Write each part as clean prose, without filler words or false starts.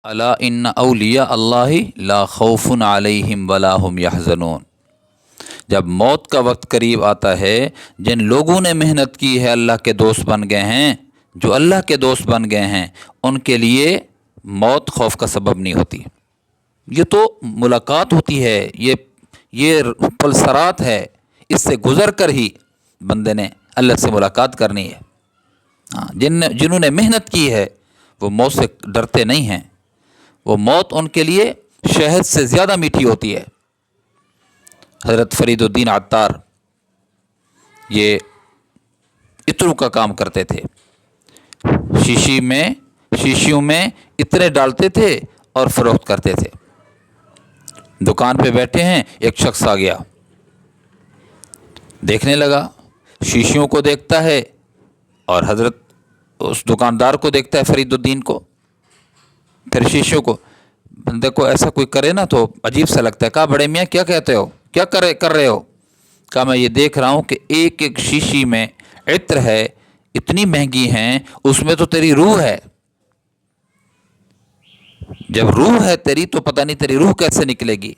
الا ان اولیاء اللہ لا خوف علیہم ولا هم یحزنون۔ جب موت کا وقت قریب آتا ہے، جن لوگوں نے محنت کی ہے اللہ کے دوست بن گئے ہیں، جو اللہ کے دوست بن گئے ہیں، ان کے لیے موت خوف کا سبب نہیں ہوتی۔ یہ تو ملاقات ہوتی ہے، یہ پلسرات ہے، اس سے گزر کر ہی بندے نے اللہ سے ملاقات کرنی ہے۔ جنہوں نے محنت کی ہے وہ موت سے ڈرتے نہیں ہیں، وہ موت ان کے لیے شہد سے زیادہ میٹھی ہوتی ہے۔ حضرت فرید الدین عطار یہ عطروں کا کام کرتے تھے، شیشیوں میں عطریں ڈالتے تھے اور فروخت کرتے تھے۔ دکان پہ بیٹھے ہیں، ایک شخص آ گیا، دیکھنے لگا، شیشیوں کو دیکھتا ہے اور حضرت اس دکاندار کو دیکھتا ہے، فرید الدین کو، پھر شیشیوں کو۔ بندے کو ایسا کوئی کرے نا تو عجیب سا لگتا ہے۔ کہا بڑے میاں کیا کہتے ہو، کیا کر رہے ہو؟ کہا میں یہ دیکھ رہا ہوں کہ ایک ایک شیشی میں عطر ہے، اتنی مہنگی ہیں، اس میں تو تیری روح ہے۔ جب روح ہے تیری تو پتہ نہیں تیری روح کیسے نکلے گی،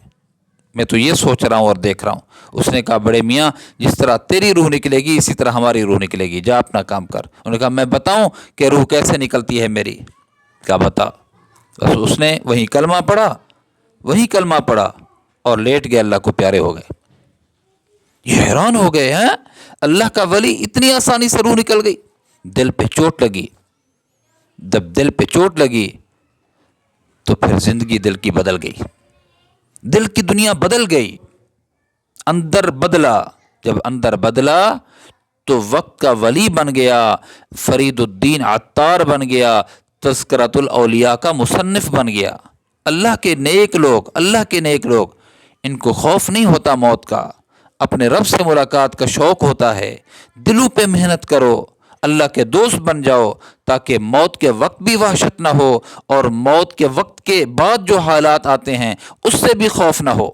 میں تو یہ سوچ رہا ہوں اور دیکھ رہا ہوں۔ اس نے کہا بڑے میاں جس طرح تیری روح نکلے گی اسی طرح ہماری روح نکلے گی، جا اپنا کام کر۔ انہوں نے کہا میں بتاؤں کہ روح کیسے نکلتی ہے میری؟ کہا بتا۔ بس اس نے وہی کلمہ پڑھا اور لیٹ گئے، اللہ کو پیارے ہو گئے۔ یہ حیران ہو گئے ہیں، اللہ کا ولی اتنی آسانی سے روح نکل گئی۔ دل پہ چوٹ لگی، جب دل پہ چوٹ لگی تو پھر زندگی دل کی بدل گئی، دل کی دنیا بدل گئی، اندر بدلا۔ جب اندر بدلا تو وقت کا ولی بن گیا، فرید الدین عطار بن گیا، تذکرۃ الاولیاء کا مصنف بن گیا۔ اللہ کے نیک لوگ ان کو خوف نہیں ہوتا موت کا، اپنے رب سے ملاقات کا شوق ہوتا ہے۔ دلوں پہ محنت کرو، اللہ کے دوست بن جاؤ، تاکہ موت کے وقت بھی وحشت نہ ہو اور موت کے وقت کے بعد جو حالات آتے ہیں اس سے بھی خوف نہ ہو۔